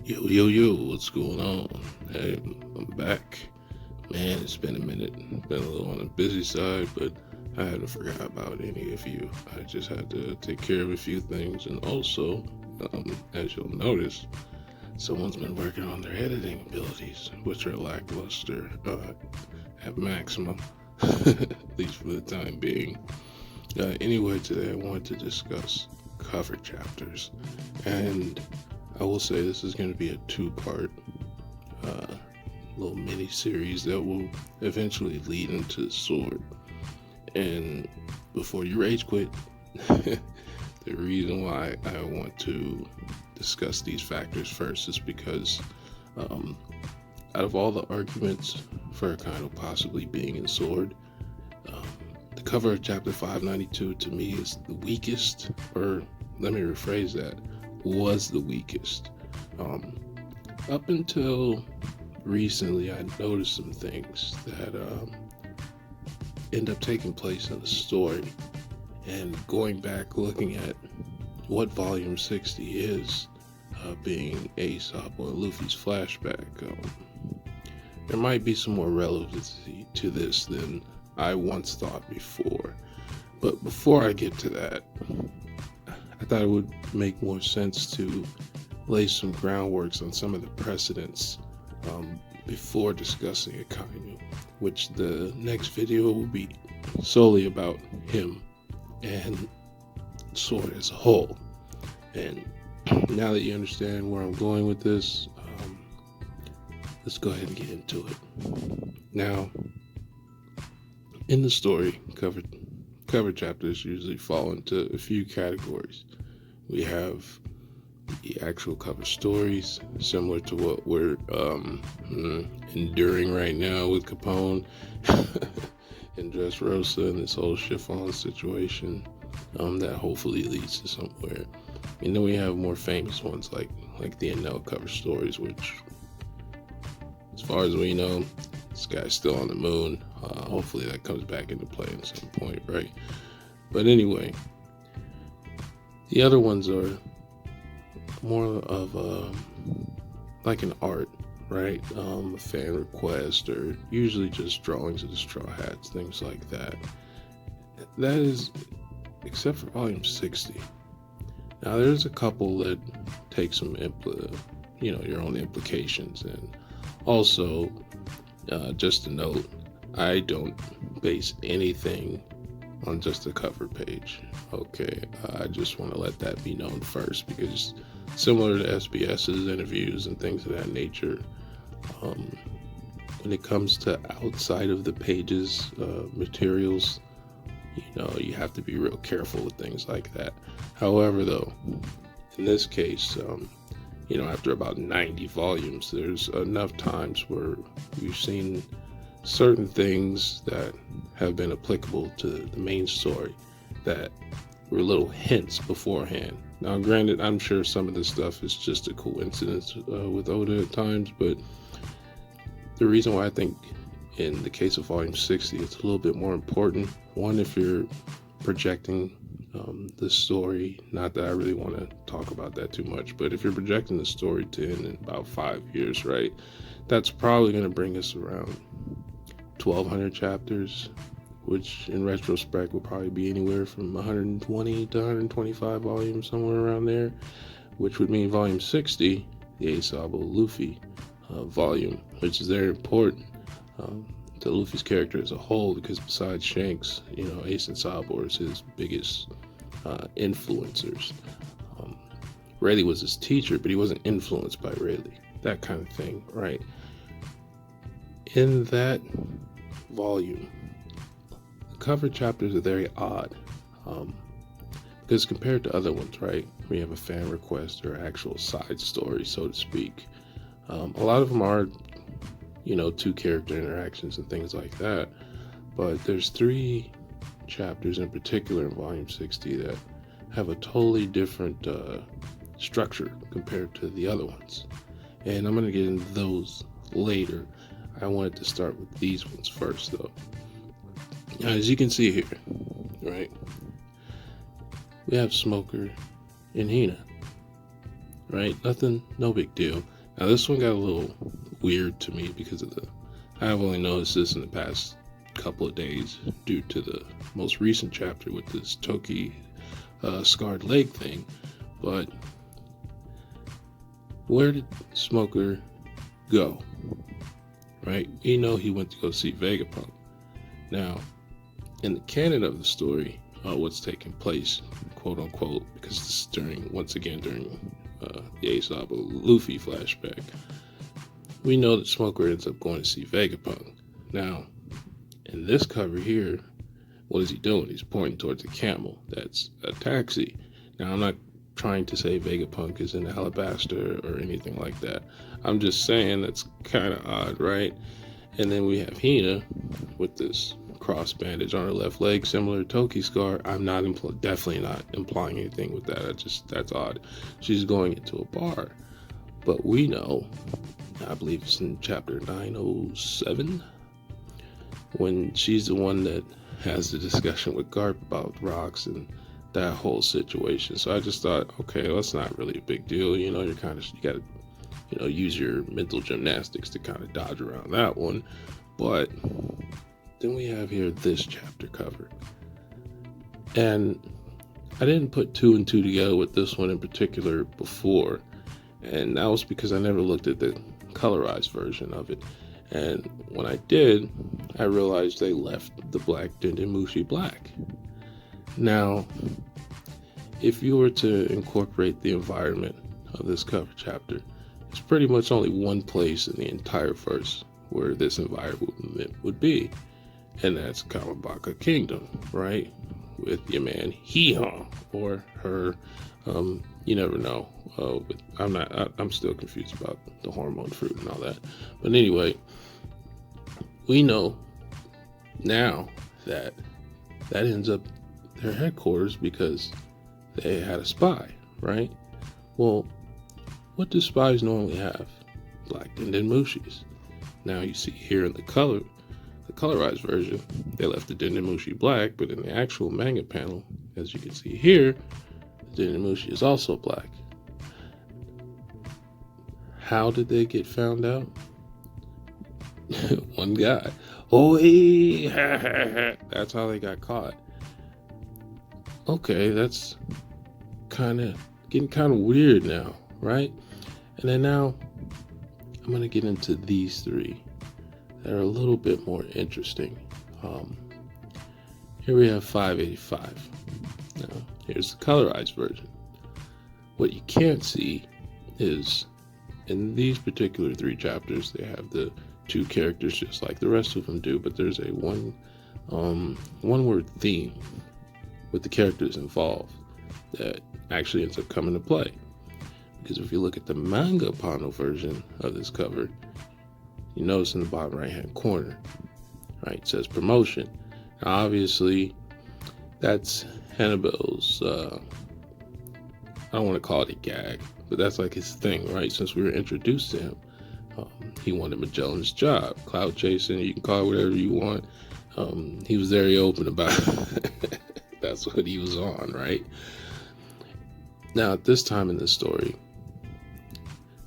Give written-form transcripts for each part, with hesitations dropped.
Yo, yo, yo, what's going on? Hey, I'm back. Man, it's been a minute. Been a little on the busy side, but I hadn't forgot about any of you. I just had to take care of a few things, and also, as you'll notice, someone's been working on their editing abilities, which are lackluster at maximum, at least for the time being. Anyway, today I wanted to discuss cover chapters, and I will say this is going to be a two-part uh, little mini series that will eventually lead into the sword. And before you rage quit, the reason why I want to discuss these factors first is because um, out of all the arguments for a kind of possibly being in sword, um, the cover of chapter 592 to me is the weakest, or let me rephrase that, was the weakest. Um, Up until recently, I noticed some things that end up taking place in the story, and going back looking at what Volume 60 is, being Aesop or Luffy's flashback, there might be some more relevancy to this than I once thought before. But before I get to that, I thought it would make more sense to lay some groundworks on some of the precedents before discussing Akainu, which the next video will be solely about him and Sword as a whole. And now that you understand where I'm going with this, let's go ahead and get into it. Now, in the story, cover chapters usually fall into a few categories. We have the actual cover stories, similar to what we're enduring right now with Capone and Dressrosa and this whole chiffon situation that hopefully leads to somewhere. And then we have more famous ones like the Enel cover stories, which, as far as we know, this guy's still on the moon. Hopefully that comes back into play at some point, right? But anyway, the other ones are more of like an art, right? A fan request, or usually just drawings of the Straw Hats, things like that. That is, except for Volume 60. Now there's a couple that take some your own implications, and also just a note, I don't base anything on just the cover page. Okay, I just want to let that be known first, because similar to SBS's interviews and things of that nature, when it comes to outside of the pages materials, you have to be real careful with things like that. However, though, in this case, after about 90 volumes, there's enough times where we've seen certain things that have been applicable to the main story that were little hints beforehand. Now, granted, I'm sure some of this stuff is just a coincidence with Oda at times, but the reason why I think in the case of Volume 60, it's a little bit more important. One, if you're projecting the story, not that I really want to talk about that too much, but if you're projecting the story to end in about 5 years, right, that's probably going to bring us around 1,200 chapters, which in retrospect will probably be anywhere from 120 to 125 volumes, somewhere around there, which would mean Volume 60, the Aesop Luffy volume, which is very important to Luffy's character as a whole, because besides Shanks, Ace and Sabo is his biggest influencers. Rayleigh was his teacher, but he wasn't influenced by Rayleigh, that kind of thing, right? In that volume, the cover chapters are very odd, because compared to other ones, right, we have a fan request or actual side story, so to speak. A lot of them are, two character interactions and things like that, but there's 3 chapters in particular in Volume 60 that have a totally different structure compared to the other ones, and I'm going to get into those later. I wanted to start with these ones first, though. Now, as you can see here, right, we have Smoker and Hina, right? Nothing, no big deal. Now this one got a little weird to me because I've only noticed this in the past couple of days due to the most recent chapter with this Toki scarred leg thing. But where did Smoker go? Right? You know he went to go see Vegapunk. Now, in the canon of the story, what's taking place, quote unquote, because this is during the Aesop Luffy flashback, we know that Smoker ends up going to see Vegapunk. Now, in this cover here, what is he doing? He's pointing towards a camel that's a taxi. Now, I'm not trying to say Vegapunk is in Alabasta or anything like that. I'm just saying that's kind of odd, right? And then we have Hina with this cross bandage on her left leg, similar to Toki's scar. I'm not definitely not implying anything with that. That's odd. She's going into a bar, but we know, I believe it's in chapter 907, when she's the one that has the discussion with Garp about rocks and that whole situation. So I just thought, okay, well, that's not really a big deal. You gotta, use your mental gymnastics to kind of dodge around that one. But then we have here this chapter cover. And I didn't put two and two together with this one in particular before. And that was because I never looked at the colorized version of it. And when I did, I realized they left the black Dendemushi black. Now, if you were to incorporate the environment of this cover chapter, it's pretty much only one place in the entire verse where this environment would be, and that's Kamabaka Kingdom, right? With your man Hee-Haw or her, you never know. I'm still confused about the hormone fruit and all that. But anyway, we know now that ends up their headquarters because they had a spy, right? Well, what do spies normally have? Black Dendemushis. Now you see here in the colorized version, they left the Dendemushi black, but in the actual manga panel, as you can see here, the Dendemushi is also black. How did they get found out? One guy. Oh, hey, that's how they got caught. Okay, that's getting kind of weird now, right? And then now I'm going to get into these three that are a little bit more interesting. Here we have 585. Now, here's the colorized version. What you can't see is in these particular three chapters, they have the two characters just like the rest of them do, but there's a one word theme with the characters involved that actually ends up coming to play. Because if you look at the manga panel version of this cover, you notice in the bottom right hand corner, right, it says promotion. Now obviously that's Hannibal's, I don't want to call it a gag, but that's like his thing, right? Since we were introduced to him, he wanted Magellan's job, cloud chasing, you can call it whatever you want. He was very open about it. That's what he was on, right? Now at this time in the story,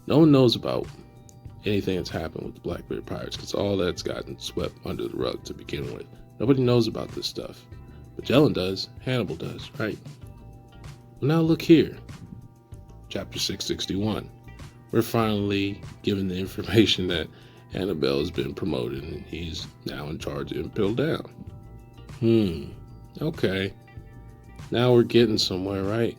no one knows about anything that's happened with the Blackbeard Pirates because all that's gotten swept under the rug to begin with. Nobody knows about this stuff. Magellan does, Hannibal does, right? Well, now look here. Chapter 661. We're finally given the information that Hannibal has been promoted and he's now in charge of Impel Down. Okay. Now we're getting somewhere, right?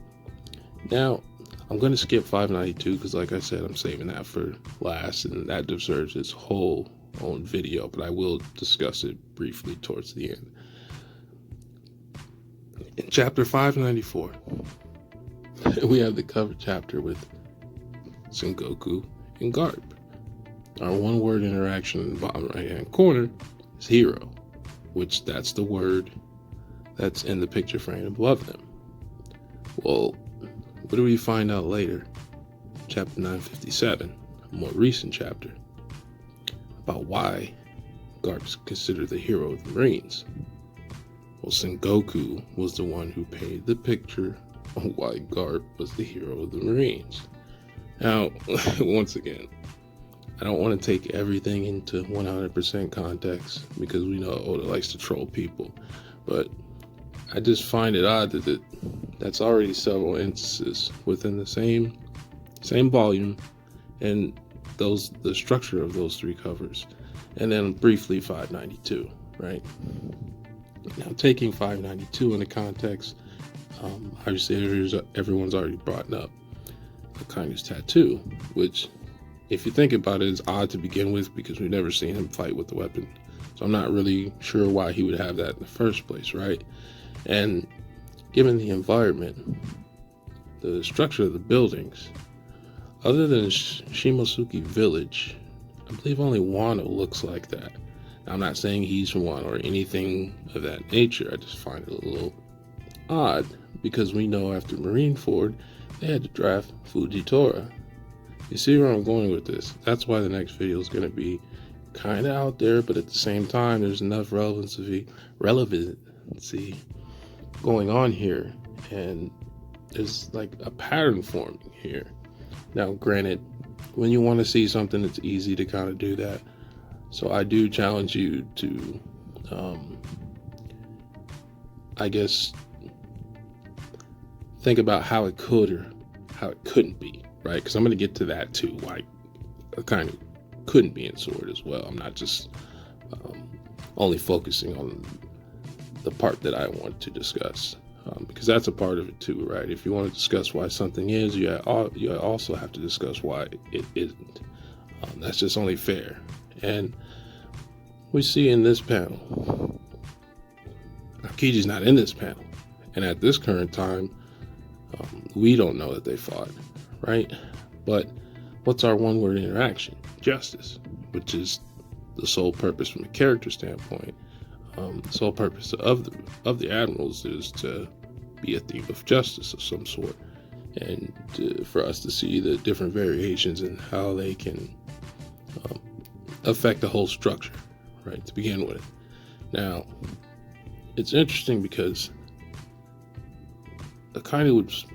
Now, I'm going to skip 592 because, like I said, I'm saving that for last, and that deserves its whole own video, but I will discuss it briefly towards the end. In chapter 594, we have the cover chapter with Sengoku and Garp. Our one-word interaction in the bottom right-hand corner is hero, which that's the word that's in the picture frame above them. Well, what do we find out later? Chapter 957, a more recent chapter, about why Garp's considered the hero of the Marines. Well, Sengoku was the one who painted the picture on why Garp was the hero of the Marines. Now, once again, I don't want to take everything into 100% context because we know Oda likes to troll people, but I just find it odd that's already several instances within the same volume, and the structure of those three covers, and then briefly 592, right? Now, taking 592 into context, obviously everyone's already brought up the Kindness Tattoo, which, if you think about it, is odd to begin with because we've never seen him fight with the weapon. So I'm not really sure why he would have that in the first place, right? And given the environment, the structure of the buildings, other than Shimosuke Village, I believe only Wano looks like that. Now, I'm not saying he's from Wano or anything of that nature. I just find it a little odd because we know after Marineford, they had to draft Fujitora. You see where I'm going with this? That's why the next video is going to be kind of out there, but at the same time, there's enough relevancy going on here, and there's like a pattern forming here. Now, granted, when you want to see something, it's easy to kind of do that. So I do challenge you to, I guess, think about how it could or how it couldn't be, right? Because I'm going to get to that too, why it kind of couldn't be in Sword as well. I'm not just only focusing on the part that I want to discuss, because that's a part of it too, right? If you want to discuss why something is, you also have to discuss why it isn't. That's just only fair. And we see in this panel, Aokiji's not in this panel, and at this current time, we don't know that they fought, right? But what's our one-word interaction? Justice, which is the sole purpose from a character standpoint. The sole purpose of the admirals is to be a theme of justice of some sort, and for us to see the different variations and how they can affect the whole structure, right, to begin with. Now, it's interesting because Akainu was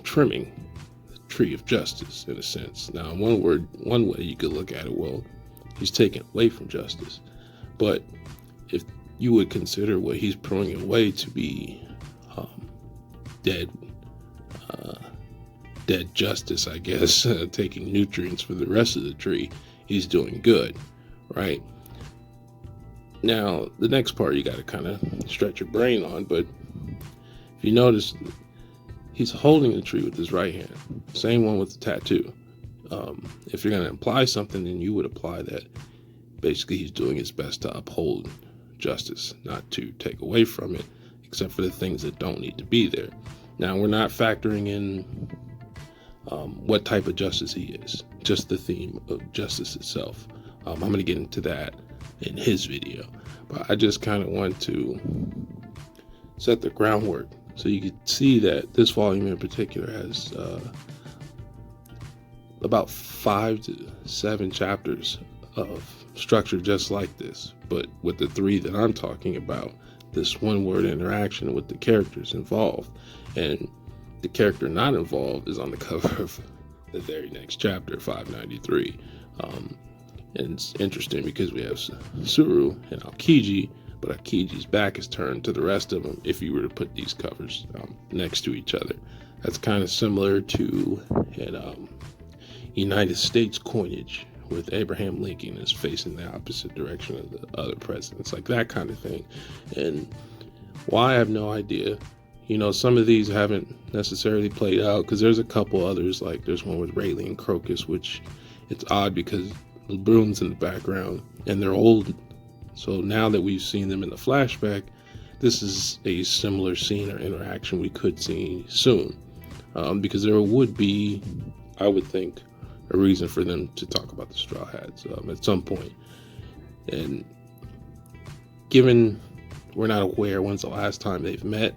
trimming the tree of justice in a sense. Now, one way you could look at it, well, he's taking away from justice. But if you would consider what he's throwing away to be dead justice, I guess, taking nutrients for the rest of the tree, he's doing good, right? Now, the next part you got to kind of stretch your brain on, but if you notice, he's holding the tree with his right hand, same one with the tattoo. If you're going to imply something, then you would apply that basically he's doing his best to uphold justice, not to take away from it, except for the things that don't need to be there. Now, we're not factoring in what type of justice he is, just the theme of justice itself. I'm going to get into that in his video, but I just kind of want to set the groundwork so you can see that this volume in particular has about 5 to 7 chapters of structure just like this, but with the 3 that I'm talking about, this one-word interaction with the characters involved, and the character not involved is on the cover of the very next chapter, 593. And it's interesting because we have Suru and Aokiji, but Aokiji's back is turned to the rest of them if you were to put these covers next to each other. That's kind of similar to an United States coinage with Abraham Lincoln is facing the opposite direction of the other presidents, like that kind of thing. And why, I have no idea. You know, some of these haven't necessarily played out because there's a couple others, like there's one with Rayleigh and Crocus, which it's odd because LeBrun's in the background and they're old. So now that we've seen them in the flashback, this is a similar scene or interaction we could see soon, because there would be, I would think, a reason for them to talk about the Straw Hats at some point. And given we're not aware when's the last time they've met,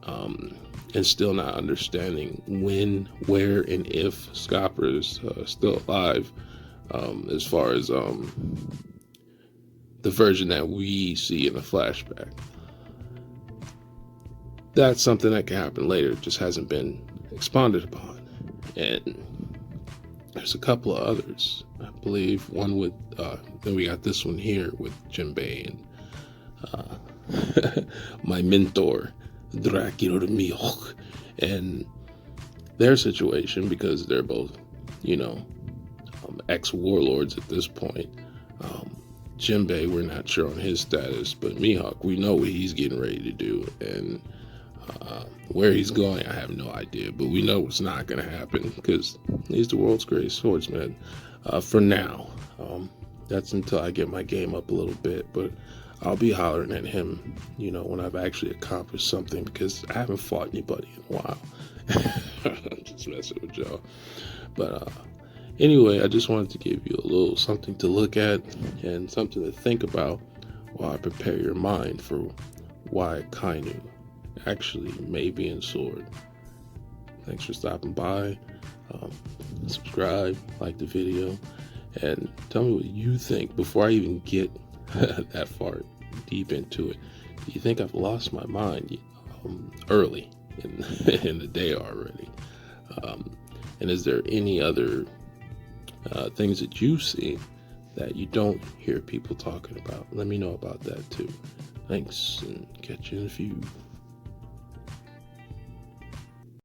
and still not understanding when, where, and if Scopper is still alive, as far as the version that we see in the flashback. That's something that can happen later. It just hasn't been expanded upon. And There's a couple of others. I believe one with, then we got this one here with Jinbei and my mentor, Dracula de Mioch, and their situation, because they're both, ex-warlords at this point. Jinbei, we're not sure on his status, but Mihawk, we know what he's getting ready to do, and where he's going, I have no idea, but we know it's not going to happen because he's the world's greatest swordsman for now. That's until I get my game up a little bit, but I'll be hollering at him, when I've actually accomplished something, because I haven't fought anybody in a while. I'm just messing with y'all. But anyway, I just wanted to give you a little something to look at and something to think about while I prepare your mind for why Kainu actually may be in Sword. Thanks for stopping by. Subscribe, like the video, and tell me what you think before I even get that far deep into it. Do you think I've lost my mind early in the day already? And is there any other things that you see that you don't hear people talking about? Let me know about that too. Thanks, and catch you in a few.